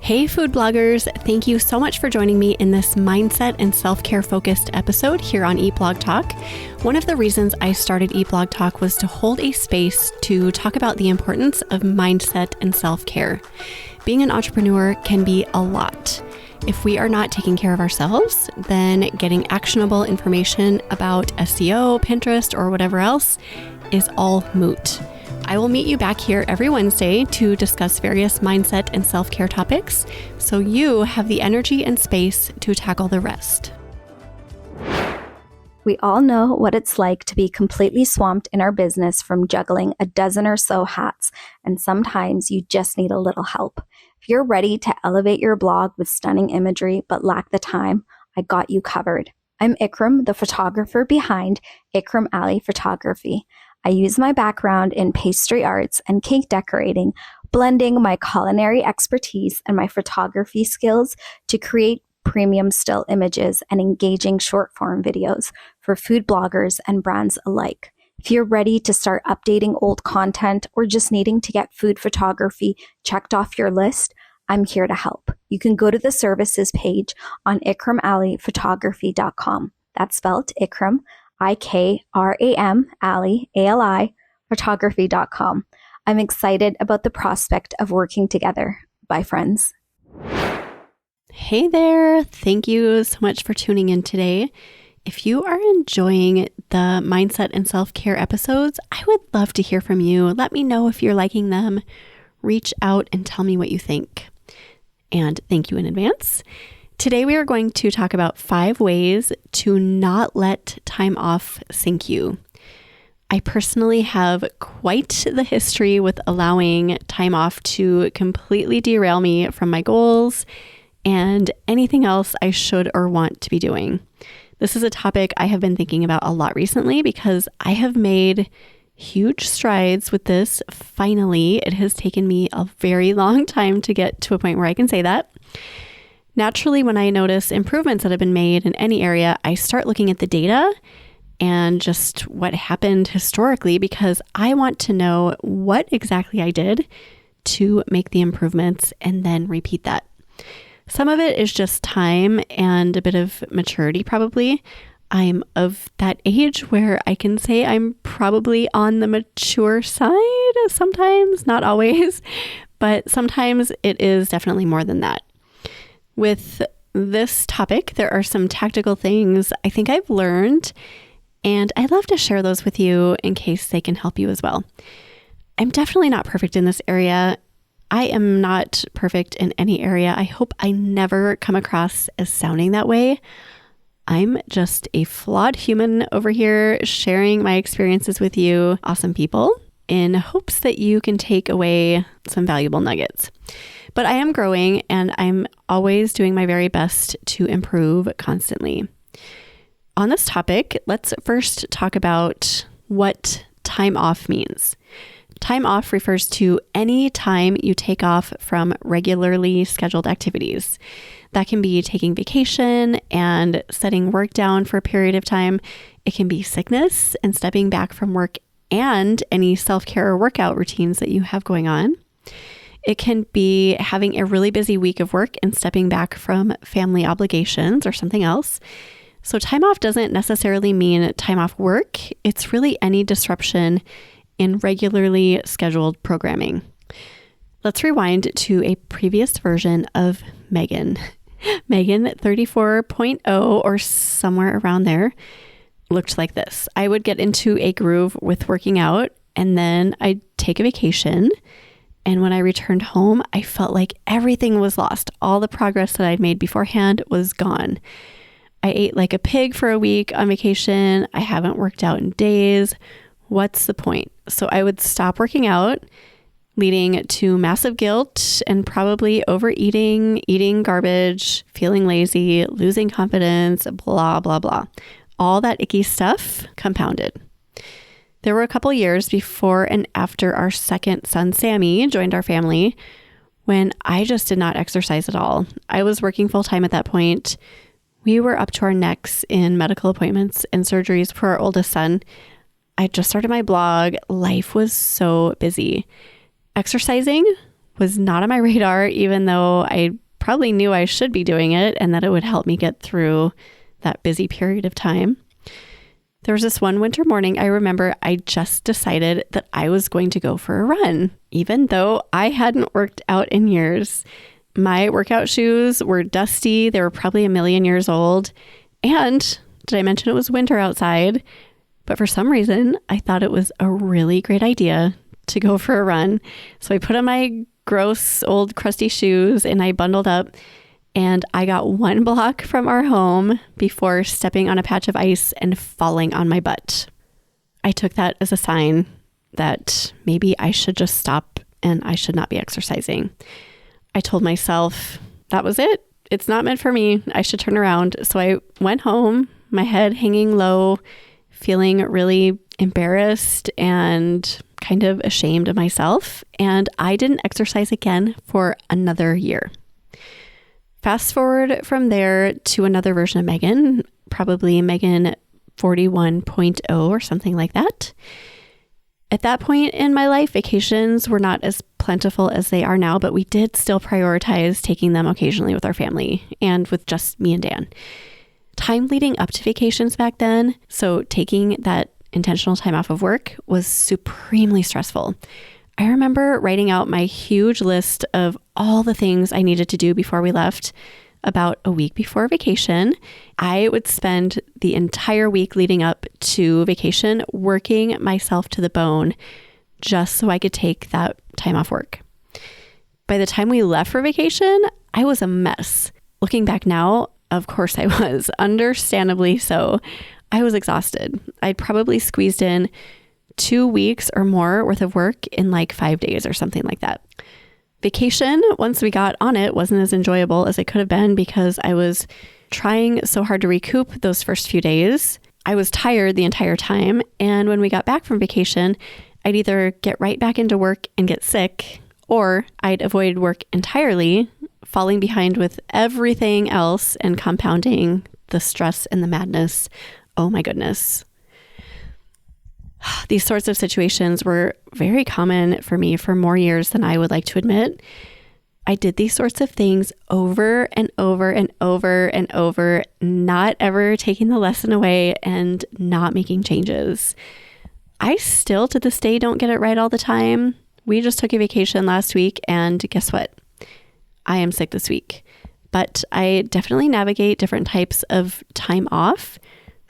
Hey food bloggers, thank you so much for joining me in this mindset and self-care focused episode here on Eat Blog Talk. One of the reasons I started Eat Blog Talk was to hold a space to talk about the importance of mindset and self-care. Being an entrepreneur can be a lot. If we are not taking care of ourselves, then getting actionable information about SEO, Pinterest, or whatever else is all moot. I will meet you back here every Wednesday to discuss various mindset and self-care topics, so you have the energy and space to tackle the rest. We all know what it's like to be completely swamped in our business from juggling a dozen or so hats, and sometimes you just need a little help. If you're ready to elevate your blog with stunning imagery but lack the time, I got you covered. I'm Ikram, the photographer behind Ikram Ali Photography. I use my background in pastry arts and cake decorating, blending my culinary expertise and my photography skills to create premium still images and engaging short form videos for food bloggers and brands alike. If you're ready to start updating old content or just needing to get food photography checked off your list, I'm here to help. You can go to the services page on ikramaliphotography.com. That's spelled Ikram, IKRAM, Ali, ALI, photography.com. I'm excited about the prospect of working together. Bye, friends. Hey there. Thank you so much for tuning in today. If you are enjoying the mindset and self-care episodes, I would love to hear from you. Let me know if you're liking them. Reach out and tell me what you think. And thank you in advance. Today, we are going to talk about 5 ways to not let time off sink you. I personally have quite the history with allowing time off to completely derail me from my goals and anything else I should or want to be doing. This is a topic I have been thinking about a lot recently because I have made huge strides with this. Finally, it has taken me a very long time to get to a point where I can say that. Naturally, when I notice improvements that have been made in any area, I start looking at the data and just what happened historically because I want to know what exactly I did to make the improvements and then repeat that. Some of it is just time and a bit of maturity, probably. I'm of that age where I can say I'm probably on the mature side sometimes, not always, but sometimes it is definitely more than that. With this topic, there are some tactical things I think I've learned, and I'd love to share those with you in case they can help you as well. I'm definitely not perfect in this area. I am not perfect in any area. I hope I never come across as sounding that way. I'm just a flawed human over here sharing my experiences with you, awesome people, in hopes that you can take away some valuable nuggets. But I am growing and I'm always doing my very best to improve constantly. On this topic, let's first talk about what time off means. Time off refers to any time you take off from regularly scheduled activities. That can be taking vacation and setting work down for a period of time. It can be sickness and stepping back from work and any self-care or workout routines that you have going on. It can be having a really busy week of work and stepping back from family obligations or something else. So time off doesn't necessarily mean time off work. It's really any disruption in regularly scheduled programming. Let's rewind to a previous version of Megan. Megan 34.0 or somewhere around there looked like this. I would get into a groove with working out and then I'd take a vacation. And when I returned home, I felt like everything was lost. All the progress that I'd made beforehand was gone. I ate like a pig for a week on vacation. I haven't worked out in days. What's the point? So I would stop working out, leading to massive guilt and probably overeating, eating garbage, feeling lazy, losing confidence, blah, blah, blah. All that icky stuff compounded. There were a couple years before and after our second son, Sammy, joined our family when I just did not exercise at all. I was working full time at that point. We were up to our necks in medical appointments and surgeries for our oldest son. I just started my blog. Life was so busy. Exercising was not on my radar, even though I probably knew I should be doing it and that it would help me get through that busy period of time. There was this one winter morning, I remember I just decided that I was going to go for a run, even though I hadn't worked out in years. My workout shoes were dusty. They were probably a million years old. And did I mention it was winter outside? But for some reason, I thought it was a really great idea to go for a run. So I put on my gross old crusty shoes and I bundled up, and I got 1 block from our home before stepping on a patch of ice and falling on my butt. I took that as a sign that maybe I should just stop and I should not be exercising. I told myself that was it. It's not meant for me. I should turn around. So I went home, my head hanging low, feeling really embarrassed and kind of ashamed of myself. And I didn't exercise again for another year. Fast forward from there to another version of Megan, probably Megan 41.0 or something like that. At that point in my life, vacations were not as plentiful as they are now, but we did still prioritize taking them occasionally with our family and with just me and Dan. Time leading up to vacations back then, so taking that intentional time off of work, was supremely stressful. I remember writing out my huge list of all the things I needed to do before we left. About a week before vacation, I would spend the entire week leading up to vacation working myself to the bone just so I could take that time off work. By the time we left for vacation, I was a mess. Looking back now, of course I was, understandably so. I was exhausted. I'd probably squeezed in 2 weeks or more worth of work in like 5 days or something like that. Vacation, once we got on it, wasn't as enjoyable as it could have been because I was trying so hard to recoup those first few days. I was tired the entire time. And when we got back from vacation, I'd either get right back into work and get sick, or I'd avoid work entirely, falling behind with everything else and compounding the stress and the madness. Oh my goodness. These sorts of situations were very common for me for more years than I would like to admit. I did these sorts of things over and over and over and over, not ever taking the lesson away and not making changes. I still to this day don't get it right all the time. We just took a vacation last week and guess what? I am sick this week, but I definitely navigate different types of time off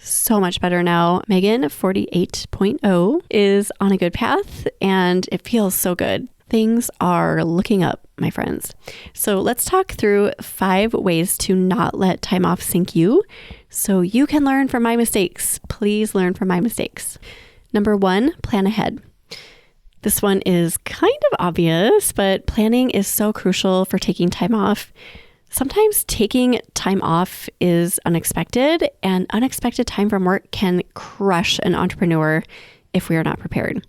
so much better now. Megan 48.0 is on a good path and it feels so good. Things are looking up, my friends. So let's talk through 5 ways to not let time off sink you so you can learn from my mistakes. Please learn from my mistakes. Number 1, plan ahead. This one is kind of obvious, but planning is so crucial for taking time off. Sometimes taking time off is unexpected, and unexpected time from work can crush an entrepreneur if we are not prepared.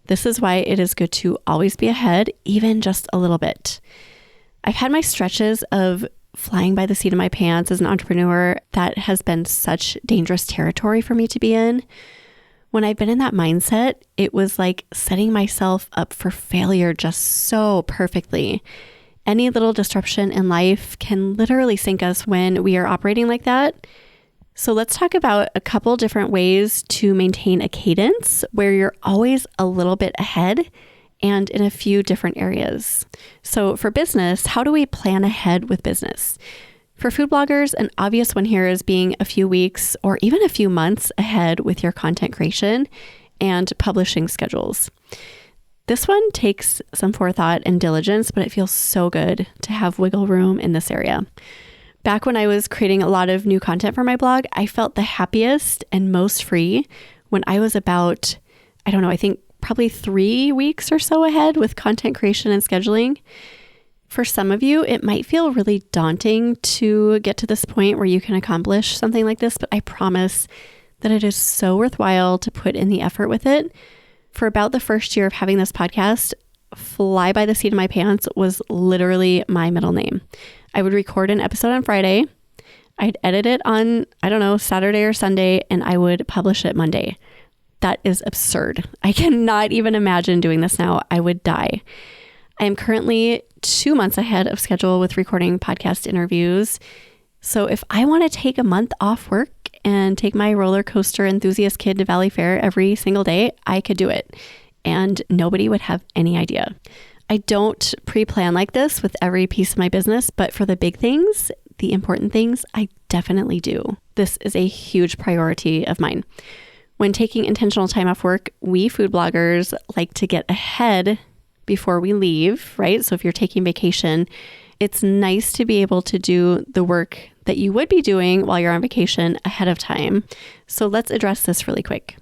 This is why it is good to always be ahead, even just a little bit. I've had my stretches of flying by the seat of my pants as an entrepreneur. That has been such dangerous territory for me to be in. When I've been in that mindset, it was like setting myself up for failure just so perfectly. Any little disruption in life can literally sink us when we are operating like that. So let's talk about a couple different ways to maintain a cadence where you're always a little bit ahead and in a few different areas. So for business, how do we plan ahead with business? For food bloggers, an obvious one here is being a few weeks or even a few months ahead with your content creation and publishing schedules. This one takes some forethought and diligence, but it feels so good to have wiggle room in this area. Back when I was creating a lot of new content for my blog, I felt the happiest and most free when I was about, I think probably 3 weeks or so ahead with content creation and scheduling. For some of you, it might feel really daunting to get to this point where you can accomplish something like this, but I promise that it is so worthwhile to put in the effort with it. For about the first year of having this podcast, fly by the seat of my pants was literally my middle name. I would record an episode on Friday. I'd edit it on, Saturday or Sunday, and I would publish it Monday. That is absurd. I cannot even imagine doing this now. I would die. I am currently 2 months ahead of schedule with recording podcast interviews. So if I want to take a month off work and take my roller coaster enthusiast kid to Valley Fair every single day, I could do it. And nobody would have any idea. I don't pre-plan like this with every piece of my business, but for the big things, the important things, I definitely do. This is a huge priority of mine. When taking intentional time off work, we food bloggers like to get ahead before we leave, right? So if you're taking vacation, it's nice to be able to do the work that you would be doing while you're on vacation ahead of time. So let's address this really quick.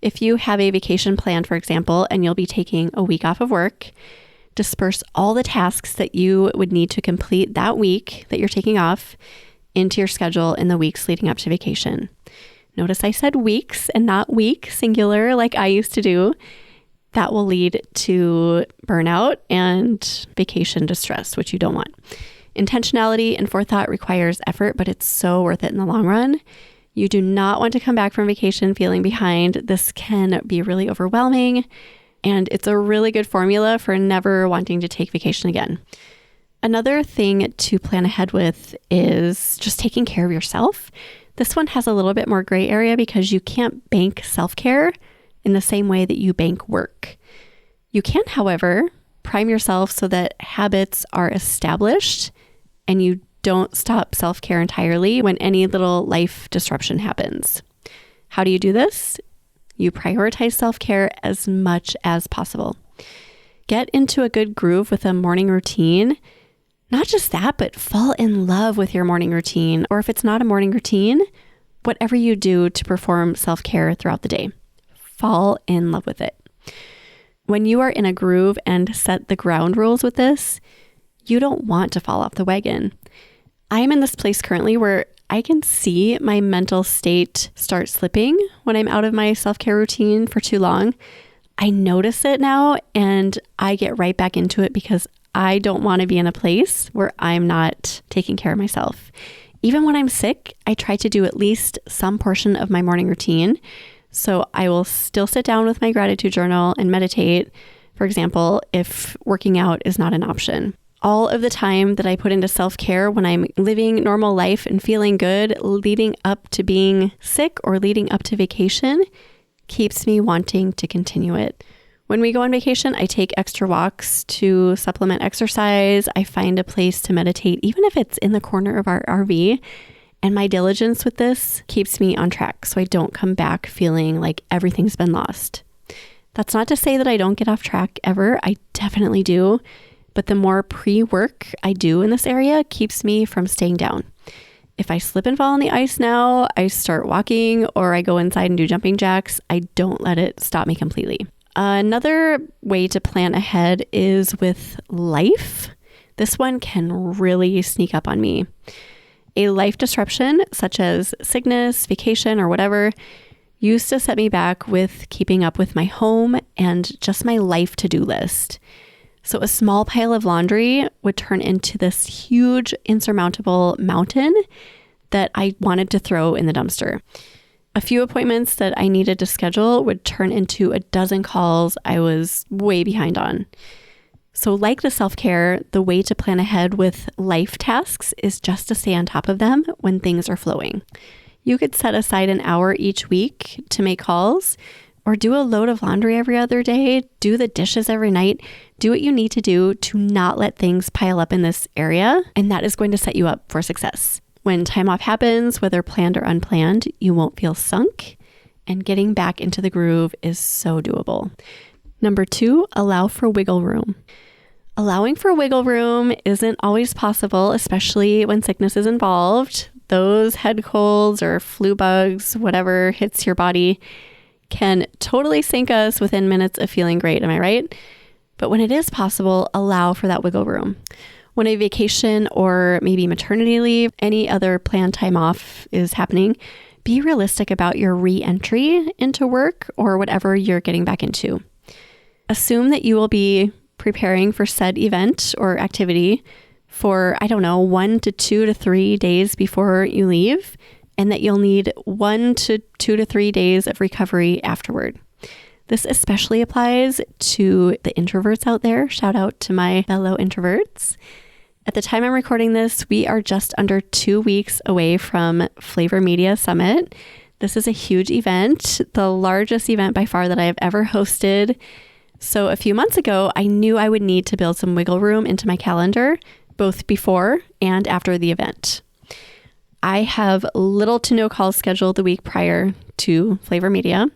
If you have a vacation planned, for example, and you'll be taking a week off of work, disperse all the tasks that you would need to complete that week that you're taking off into your schedule in the weeks leading up to vacation. Notice I said weeks and not week, singular, like I used to do. That will lead to burnout and vacation distress, which you don't want. Intentionality and forethought requires effort, but it's so worth it in the long run. You do not want to come back from vacation feeling behind. This can be really overwhelming, and it's a really good formula for never wanting to take vacation again. Another thing to plan ahead with is just taking care of yourself. This one has a little bit more gray area because you can't bank self-care in the same way that you bank work. You can, however, prime yourself so that habits are established and you don't stop self-care entirely when any little life disruption happens. How do you do this? You prioritize self-care as much as possible. Get into a good groove with a morning routine. Not just that, but fall in love with your morning routine. Or if it's not a morning routine, whatever you do to perform self-care throughout the day. Fall in love with it. When you are in a groove and set the ground rules with this, you don't want to fall off the wagon. I'm in this place currently where I can see my mental state start slipping when I'm out of my self-care routine for too long. I notice it now and I get right back into it because I don't want to be in a place where I'm not taking care of myself. Even when I'm sick, I try to do at least some portion of my morning routine. So I will still sit down with my gratitude journal and meditate, for example, if working out is not an option. All of the time that I put into self-care when I'm living normal life and feeling good, leading up to being sick or leading up to vacation, keeps me wanting to continue it. When we go on vacation, I take extra walks to supplement exercise. I find a place to meditate, even if it's in the corner of our RV. And my diligence with this keeps me on track so I don't come back feeling like everything's been lost. That's not to say that I don't get off track ever. I definitely do. But the more pre-work I do in this area keeps me from staying down. If I slip and fall on the ice now, I start walking or I go inside and do jumping jacks. I don't let it stop me completely. Another way to plan ahead is with life. This one can really sneak up on me. A life disruption, such as sickness, vacation, or whatever, used to set me back with keeping up with my home and just my life to-do list. So a small pile of laundry would turn into this huge, insurmountable mountain that I wanted to throw in the dumpster. A few appointments that I needed to schedule would turn into a dozen calls I was way behind on. So like the self-care, the way to plan ahead with life tasks is just to stay on top of them when things are flowing. You could set aside an hour each week to make calls or do a load of laundry every other day, do the dishes every night, do what you need to do to not let things pile up in this area, and that is going to set you up for success. When time off happens, whether planned or unplanned, you won't feel sunk, and getting back into the groove is so doable. Number 2, allow for wiggle room. Allowing for wiggle room isn't always possible, especially when sickness is involved. Those head colds or flu bugs, whatever hits your body, can totally sink us within minutes of feeling great. Am I right? But when it is possible, allow for that wiggle room. When a vacation or maybe maternity leave, any other planned time off is happening, be realistic about your re-entry into work or whatever you're getting back into. Assume that you will be preparing for said event or activity for, 1 to 2 to 3 days before you leave, and that you'll need 1 to 2 to 3 days of recovery afterward. This especially applies to the introverts out there. Shout out to my fellow introverts. At the time I'm recording this, we are just under 2 weeks away from Flavor Media Summit. This is a huge event, the largest event by far that I have ever hosted. So a few months ago, I knew I would need to build some wiggle room into my calendar, both before and after the event. I have little to no calls scheduled the week prior to Flavor Media.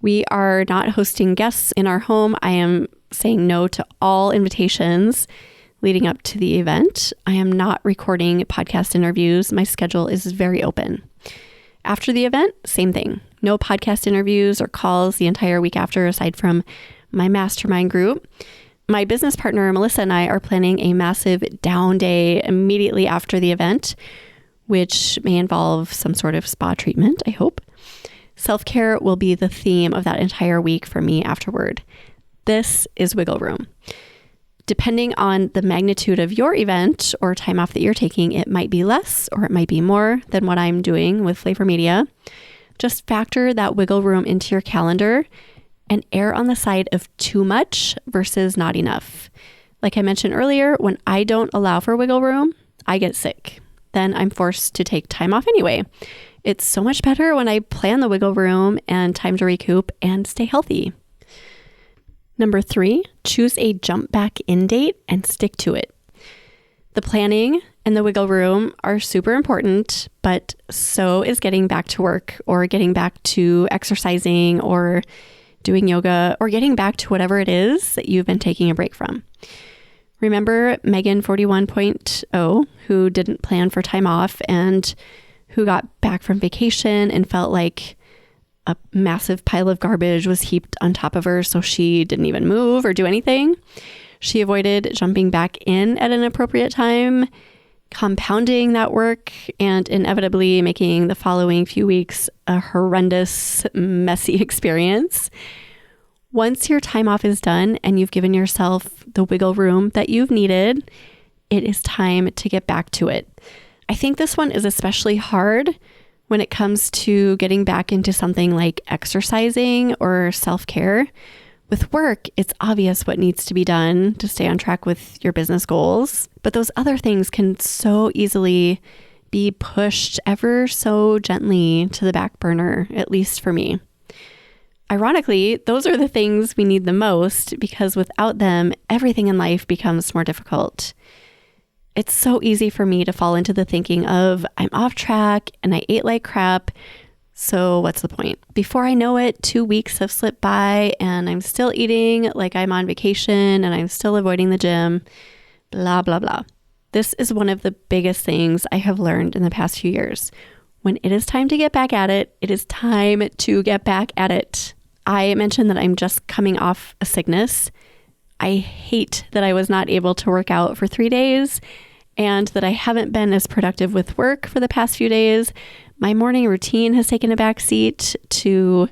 We are not hosting guests in our home. I am saying no to all invitations leading up to the event. I am not recording podcast interviews. My schedule is very open. After the event, same thing. No podcast interviews or calls the entire week after, aside from my mastermind group. My business partner, Melissa, and I are planning a massive down day immediately after the event, which may involve some sort of spa treatment, I hope. Self-care will be the theme of that entire week for me afterward. This is wiggle room. Depending on the magnitude of your event or time off that you're taking, it might be less or it might be more than what I'm doing with Flavor Media. Just factor that wiggle room into your calendar and err on the side of too much versus not enough. Like I mentioned earlier, when I don't allow for wiggle room, I get sick. Then I'm forced to take time off anyway. It's so much better when I plan the wiggle room and time to recoup and stay healthy. Number 3, choose a jump back in date and stick to it. The planning and the wiggle room are super important, but so is getting back to work or getting back to exercising or doing yoga or getting back to whatever it is that you've been taking a break from. Remember Megan 41.0, who didn't plan for time off and who got back from vacation and felt like a massive pile of garbage was heaped on top of her, so she didn't even move or do anything. She avoided jumping back in at an appropriate time, compounding that work, and inevitably making the following few weeks a horrendous, messy experience. Once your time off is done and you've given yourself the wiggle room that you've needed, it is time to get back to it. I think this one is especially hard when it comes to getting back into something like exercising or self-care. With work, it's obvious what needs to be done to stay on track with your business goals, but those other things can so easily be pushed ever so gently to the back burner, at least for me. Ironically, those are the things we need the most because without them, everything in life becomes more difficult. It's so easy for me to fall into the thinking of, I'm off track and I ate like crap, so what's the point? Before I know it, 2 weeks have slipped by and I'm still eating like I'm on vacation and I'm still avoiding the gym, blah, blah, blah. This is one of the biggest things I have learned in the past few years. When it is time to get back at it, it is time to get back at it. I mentioned that I'm just coming off a sickness. I hate that I was not able to work out for 3 days and that I haven't been as productive with work for the past few days. My morning routine has taken a backseat to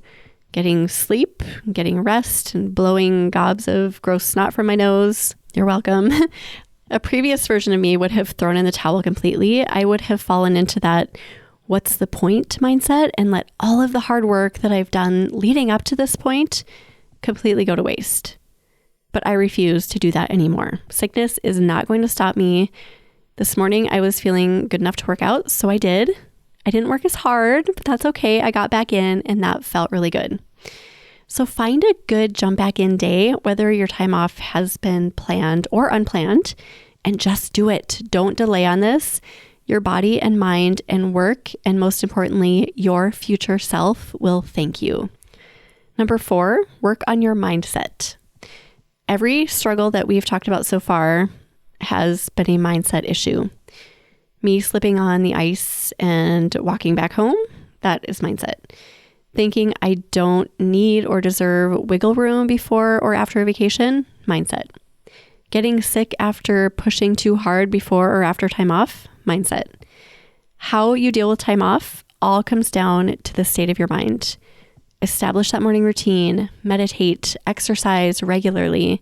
getting sleep, getting rest, and blowing gobs of gross snot from my nose. You're welcome. A previous version of me would have thrown in the towel completely. I would have fallen into that what's the point mindset and let all of the hard work that I've done leading up to this point completely go to waste. But I refuse to do that anymore. Sickness is not going to stop me. This morning I was feeling good enough to work out, so I did. I didn't work as hard, but that's okay. I got back in and that felt really good. So find a good jump back in day, whether your time off has been planned or unplanned, and just do it. Don't delay on this. Your body and mind and work, and most importantly, your future self will thank you. Number 4, work on your mindset. Every struggle that we've talked about so far has been a mindset issue. Me slipping on the ice and walking back home, that is mindset. Thinking I don't need or deserve wiggle room before or after a vacation, mindset. Getting sick after pushing too hard before or after time off, mindset. How you deal with time off all comes down to the state of your mind. Establish that morning routine, meditate, exercise regularly.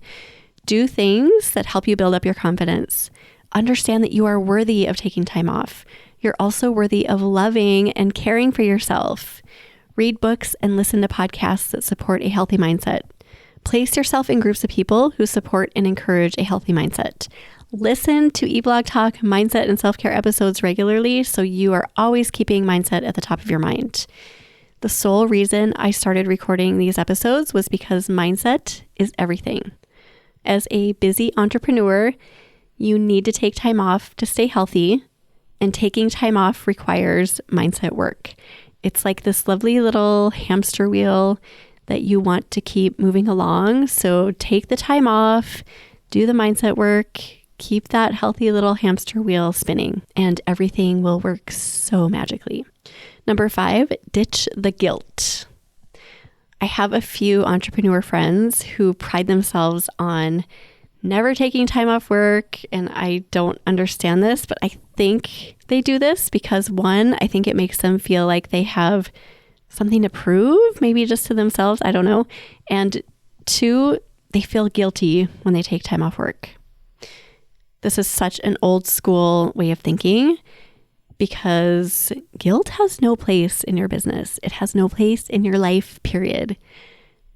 Do things that help you build up your confidence. Understand that you are worthy of taking time off. You're also worthy of loving and caring for yourself. Read books and listen to podcasts that support a healthy mindset. Place yourself in groups of people who support and encourage a healthy mindset. Listen to eBlog Talk mindset and self-care episodes regularly so you are always keeping mindset at the top of your mind. The sole reason I started recording these episodes was because mindset is everything. As a busy entrepreneur, you need to take time off to stay healthy, and taking time off requires mindset work. It's like this lovely little hamster wheel that you want to keep moving along. So take the time off, do the mindset work, keep that healthy little hamster wheel spinning, and everything will work so magically. Number 5, ditch the guilt. I have a few entrepreneur friends who pride themselves on never taking time off work, and I don't understand this, but I think they do this because 1, I think it makes them feel like they have something to prove, maybe just to themselves, I don't know. And 2, they feel guilty when they take time off work. This is such an old school way of thinking because guilt has no place in your business. It has no place in your life, period.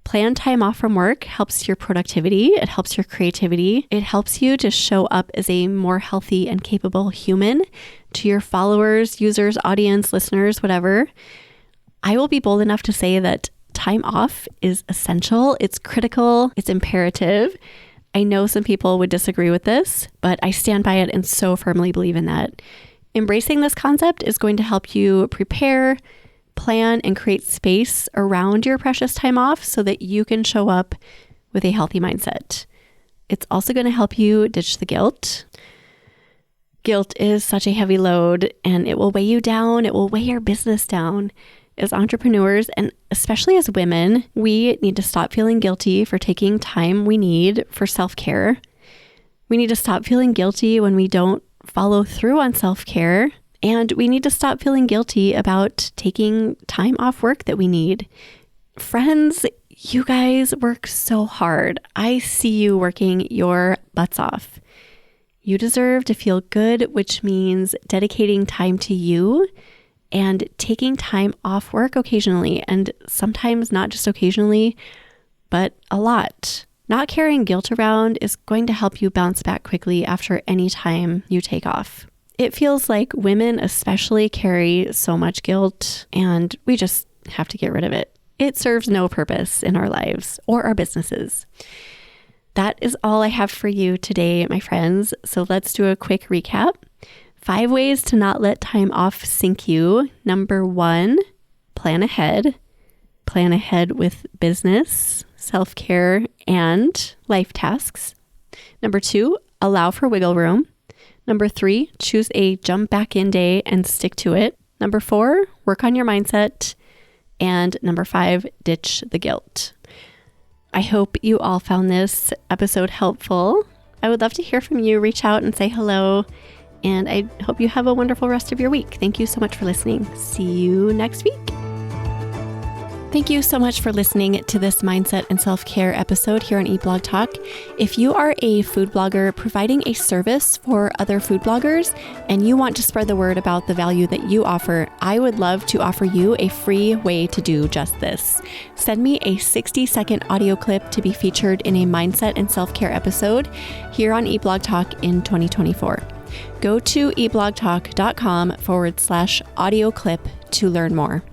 Planned time off from work helps your productivity. It helps your creativity. It helps you to show up as a more healthy and capable human to your followers, users, audience, listeners, whatever. I will be bold enough to say that time off is essential. It's critical. It's imperative. I know some people would disagree with this, but I stand by it and so firmly believe in that. Embracing this concept is going to help you prepare, plan, and create space around your precious time off so that you can show up with a healthy mindset. It's also going to help you ditch the guilt. Guilt is such a heavy load and it will weigh you down. It will weigh your business down. As entrepreneurs, and especially as women, we need to stop feeling guilty for taking time we need for self-care. We need to stop feeling guilty when we don't follow through on self-care. And we need to stop feeling guilty about taking time off work that we need. Friends, you guys work so hard. I see you working your butts off. You deserve to feel good, which means dedicating time to you and taking time off work occasionally, and sometimes not just occasionally, but a lot. Not carrying guilt around is going to help you bounce back quickly after any time you take off. It feels like women especially carry so much guilt, and we just have to get rid of it. It serves no purpose in our lives or our businesses. That is all I have for you today, my friends. So let's do a quick recap. 5 ways to not let time off sink you. Number 1, plan ahead. Plan ahead with business, self-care, and life tasks. Number 2, allow for wiggle room. Number 3, choose a jump back in day and stick to it. Number 4, work on your mindset. And number 5, ditch the guilt. I hope you all found this episode helpful. I would love to hear from you. Reach out and say hello. And I hope you have a wonderful rest of your week. Thank you so much for listening. See you next week. Thank you so much for listening to this mindset and self-care episode here on eBlog Talk. If you are a food blogger providing a service for other food bloggers and you want to spread the word about the value that you offer, I would love to offer you a free way to do just this. Send me a 60-second audio clip to be featured in a mindset and self-care episode here on eBlog Talk in 2024. Go to eblogtalk.com/audio clip to learn more.